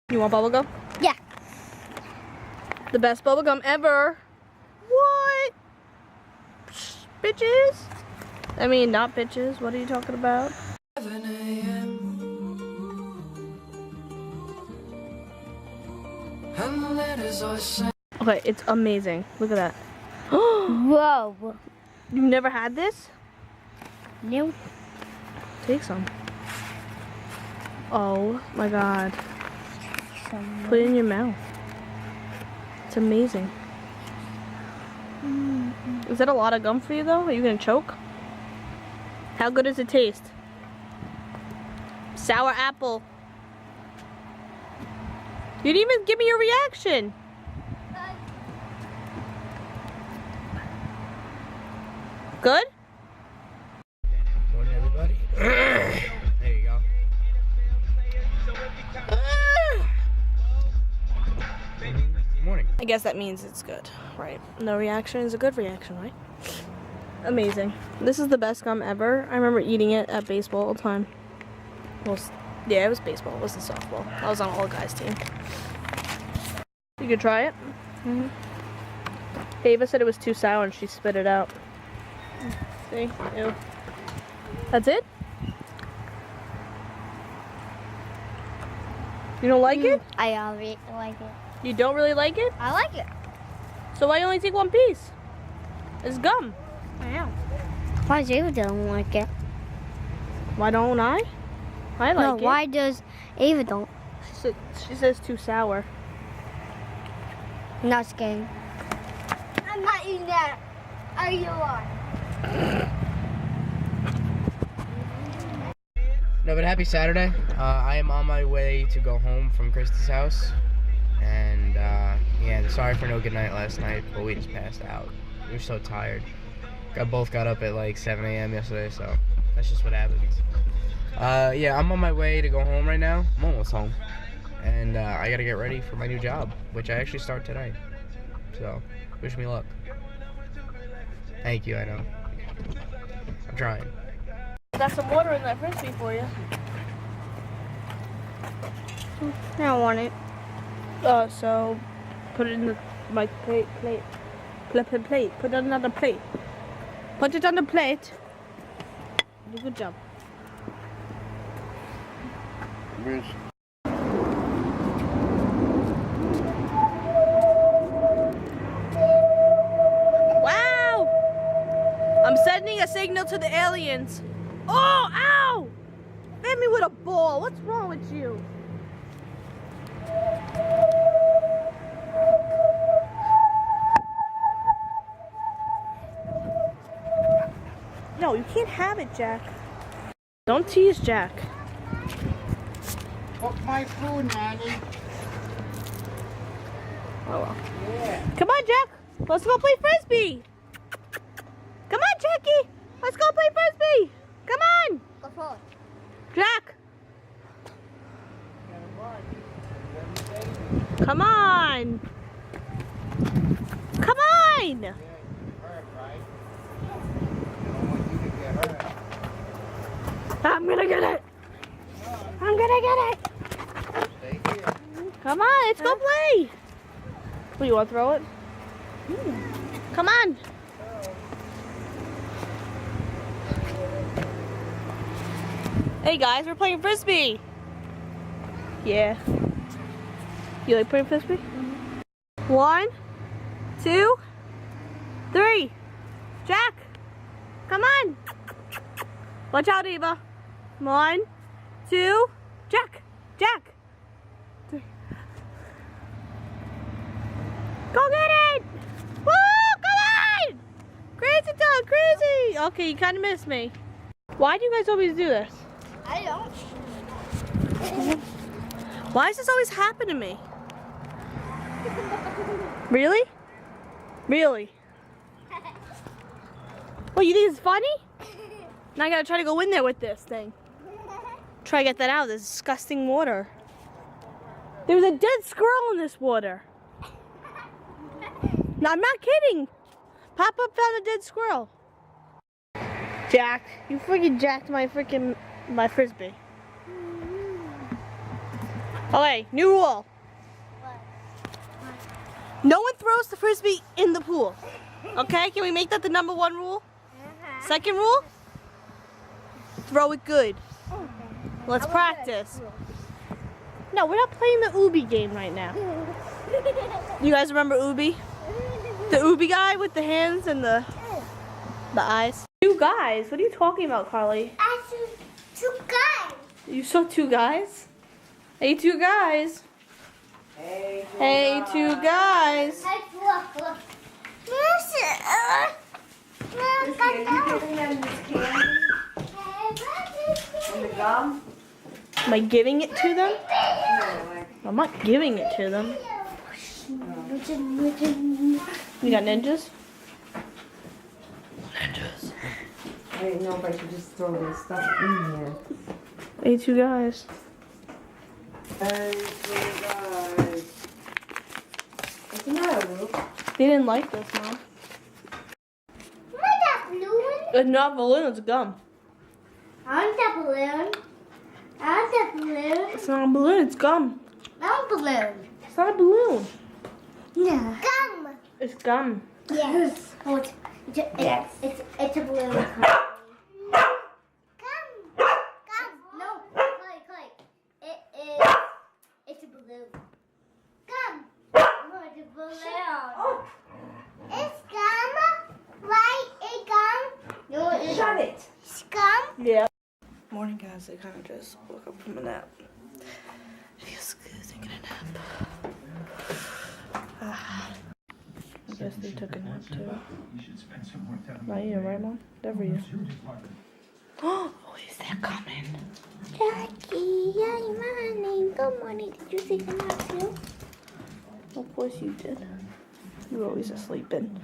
You want bubble gum? Yeah. The best bubble gum ever. What? Psh, bitches? I mean, not bitches. What are you talking about? 7 a.m. And the letters I sent. Okay, it's amazing. Look at that. Whoa. You've never had this? No. Take some. Oh my god. Put it in your mouth. It's amazing. Is that a lot of gum for you though? Are you gonna choke? How good does it taste? Sour apple. You didn't even give me your reaction. Good? Morning, everybody. There you go. Morning. I guess that means it's good, right? No reaction is a good reaction, right? Amazing. This is the best gum ever. I remember eating it at baseball all the time. Well, yeah, it was baseball. It wasn't softball. I was on all guys' team. You could try it. Ava said it was too sour and she spit it out. See? Ew. That's it? You don't like it? I already like it. You don't really like it? I like it. So why only take one piece? It's gum. I know. Why does Ava don't like it? Why don't I? I like No, it. why does Ava don't? She says too sour. I'm not scared. I'm not eating that. Are you are? No, but happy Saturday. I am on my way to go home from Kristilee's house. And, yeah, sorry for no good night last night, but we just passed out. We were so tired. Both got up at like 7 a.m. yesterday, so that's just what happens. Yeah, I'm on my way to go home right now. I'm almost home. And I gotta get ready for my new job, which I actually start today. So, wish me luck. Thank you, I know. I'm trying. Got some water in that frisbee for you. I don't want it. So put it in my plate. Put it on another plate. Put it on the plate. Do a good job. Wow! I'm sending a signal to the aliens. Oh, ow! Hit me with a ball. What's wrong with you? No, you can't have it, Jack. Don't tease Jack. Cook my food, Nanny. Oh well. Yeah. Come on, Jack. Let's go play frisbee. Come on, Jackie. Let's go play frisbee. Come on. Go for it. Jack. Come on. Come on. Yeah, hurt, right? Don't want you to get hurt. I'm gonna get it. I'm gonna get it. Stay here. Come on, let's go play. What, you want to throw it? Come on. Hey guys, we're playing frisbee. Yeah. You like playing frisbee? 1, 2, 3. Jack, come on. Watch out, Eva. 1, 2, Jack. Jack. 3. Go get it! Woo! Come on! Crazy dog, crazy! Okay, you kind of missed me. Why do you guys always do this? I don't. Why does this always happen to me? Really? Really? Well, you think it's funny? Now I gotta try to go in there with this thing. Try to get that out of this disgusting water. There was a dead squirrel in this water. No, I'm not kidding. Papa found a dead squirrel. Jack, you freaking jacked my frisbee. Okay, new rule. No one throws the frisbee in the pool. Okay, can we make that the number 1 rule? Second rule? Throw it good. Let's practice. No, we're not playing the Ubi game right now. You guys remember Ubi? The Ubi guy with the hands and the eyes. 2 guys? What are you talking about, Carly? I saw 2 guys. You saw 2 guys? Hey, 2 guys. Hey, 2 guys. Hey, look. Am I giving it to them? I'm not giving it to them. You got ninjas? Ninjas. I didn't know if I should just throw this stuff in here. Hey, 2 guys. Hey, guys. What's the matter, Luke? They didn't like this, Mom. What's that balloon? It's not a balloon, it's gum. I want that balloon. I want that balloon. It's not a balloon, it's gum. I want balloon. It's not a balloon. Yeah. Gum. It's gum. Yes. Oh, it's a balloon. Gum. No, Clay. It's a balloon. Gum. Oh, it's a balloon. It's gum. Right? It's gum. No, it's Shut it! It's gum. Yeah. Morning, guys. I kind of just woke up from a nap. Feels good taking a nap. I guess they took a nap too. Not you, right, Mom? Never you. Oh, is that coming? Jackie, hi, morning. Good morning. Did you take a nap too? Of course you did. You're always asleep. And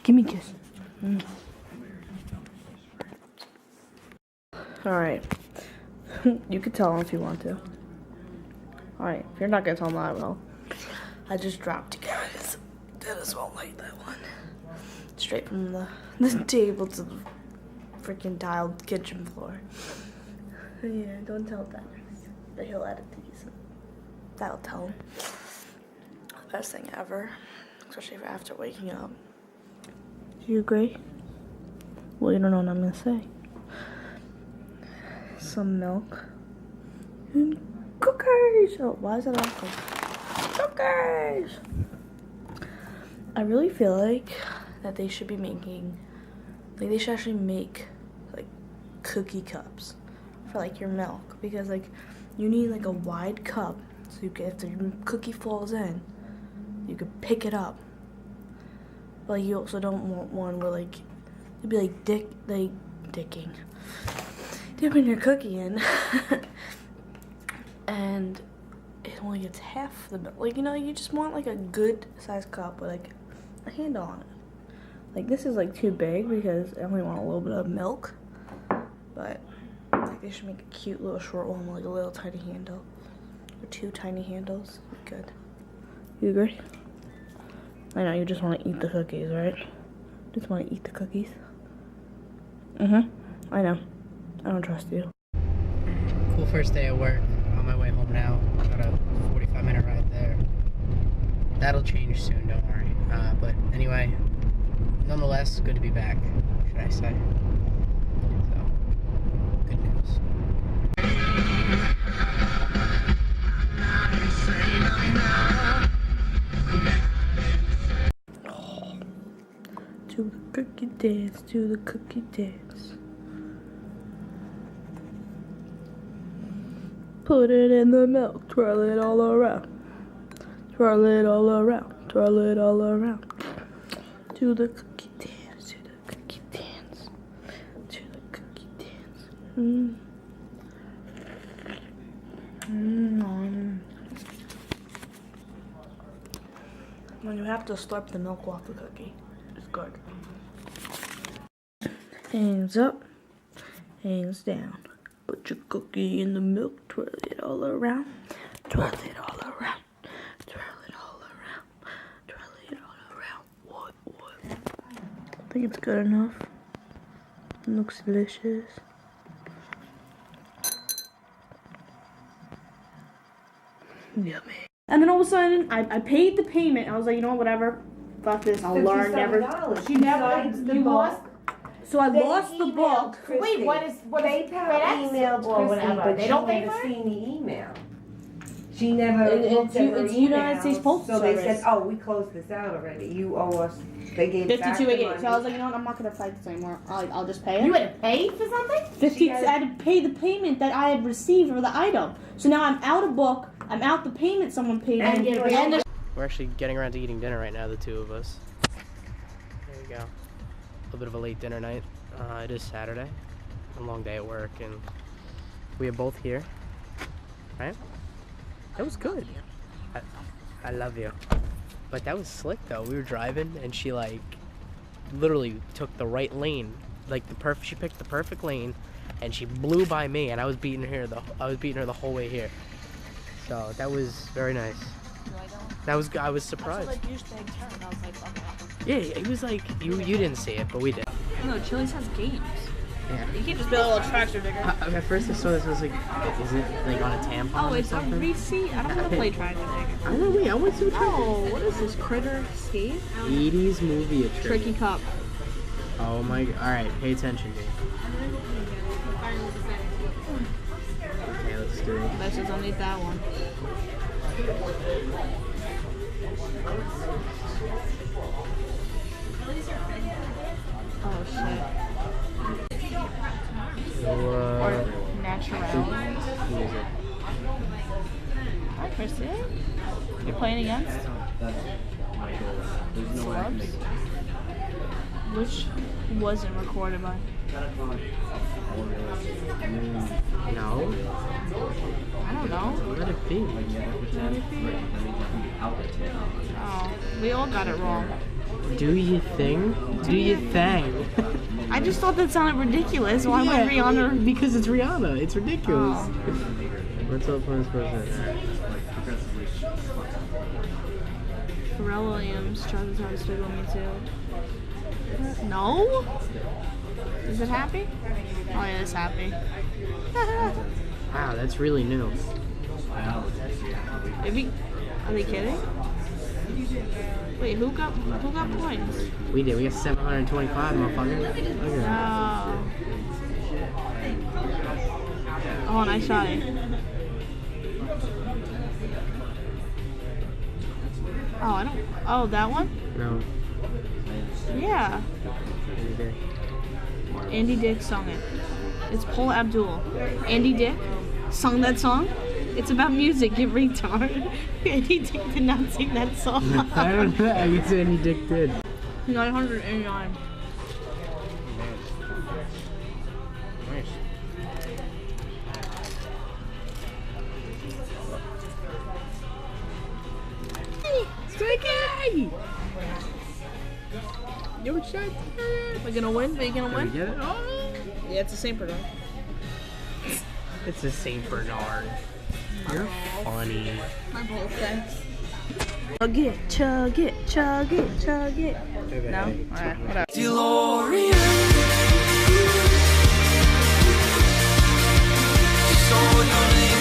give me a kiss. All right. You can tell them if you want to. All right. If you're not gonna tell them, I will. I just dropped you guys. Dennis won't like that one. Straight from the table to the freaking tiled kitchen floor. Yeah, don't tell Dennis. But he'll edit these. That'll tell him. Best thing ever. Especially for after waking up. Do you agree? Well, you don't know what I'm gonna say. Some milk. And cookies! Oh, why is that on cookies? I really feel like that they should be making, like they should actually make like cookie cups for like your milk, because like you need like a wide cup so you can, if the cookie falls in, you can pick it up. But like, you also don't want one where like it'd be like dipping your cookie in and it only gets half the milk. Like, you know, you just want like a good sized cup with like a handle on it. Like, this is like too big because I only want a little bit of milk, but like they should make a cute little short one with like a little tiny handle or 2 tiny handles. Good. You agree? I know you just want to eat the cookies, right? Just want to eat the cookies. I know. I don't trust you. Cool first day at work. On my way home now. Got a 45-minute ride there. That'll change soon, don't worry. But anyway, nonetheless, good to be back, should I say. So, good news. To the cookie dance, to the cookie dance. Put it in the milk, twirl it all around. Twirl it all around, twirl it all around. To the cookie dance, to the cookie dance, to the cookie dance. When you have to slurp the milk off the cookie, it's good. Hands up, hands down. Put your cookie in the milk, twirl it all around, twirl it all around, twirl it all around, twirl it all around. What? I think it's good enough. It looks delicious. Yummy. And then all of a sudden, I paid the payment. I was like, you know what, whatever. Fuck this. I'll learn. Never. She never. You lost. So I lost the book. Wait, what is PayPal emailed or whatever? But They she don't pay never for it? seen the email. She never looked at her it's United emails, States Postal so they Service. said, "Oh, we closed this out already. You owe us." They gave back the $52.88. money. So I was like, you know what? I'm not gonna fight this anymore. I'll just pay it. You had to pay for something? 50. I had to pay the payment that I had received for the item. So now I'm out of book. I'm out the payment someone paid. And me. you know, And there's We're actually getting around to eating dinner right now, the two of us. There you go. A little bit of a late dinner night. It is Saturday. A long day at work, and we are both here. Right? That was good. I love you. But that was slick though. We were driving, and she like literally took the right lane, like she picked the perfect lane, and she blew by me, and I was beating her the whole way here. So that was very nice. I was surprised. Yeah, it was like you didn't see it, but we did. no, Chili's has games. Yeah. You can't just build a little tractor digger. At first I saw this, I was like, is it like on a tampon? Oh, or it's a something? receipt. I don't want to play tractor digger. I don't know. Wait, I want to. Oh, what is this? Critter skate? 80s movie trivia. Tricky cup. Oh my. All right, pay attention, dude. Okay, let's do it. Let's just don't need that one. Oh shit. So, Natural. who is it? Hi, Kristilee. You're playing against? Celebs? Which wasn't recorded by? No. I don't know. Let it be. Let it be. Oh, we all got it wrong. Do you think? Do you think? I just thought that sounded ridiculous. Why would Yeah, Rihanna? Because it's Rihanna. It's ridiculous. Oh. What's up for this person? Pharrell Williams tries to stick with me too. No? Is it happy? Oh yeah, it's happy. Wow, that's really new. Maybe. Are they kidding? Wait, who got points? We did. We got 725, motherfucker. Look at that. Oh, nice shot. Oh, I don't. Oh, that one? No. Yeah. We did. Andy Dick sung it. It's Paul Abdul. Andy Dick sung that song. It's about music, you retard. Andy Dick did not sing that song. I don't know. I guess Andy Dick did. 989. Nice. Sticky! Yo, shut up. We're gonna win? Are you gonna Did win? we get it? Oh. Yeah, it's the same product. It's the St. Bernard. You're funny. My bowl thanks. Chug it, chug it, chug it, chug it. No? Alright, whatever. DeLorean. So annoying.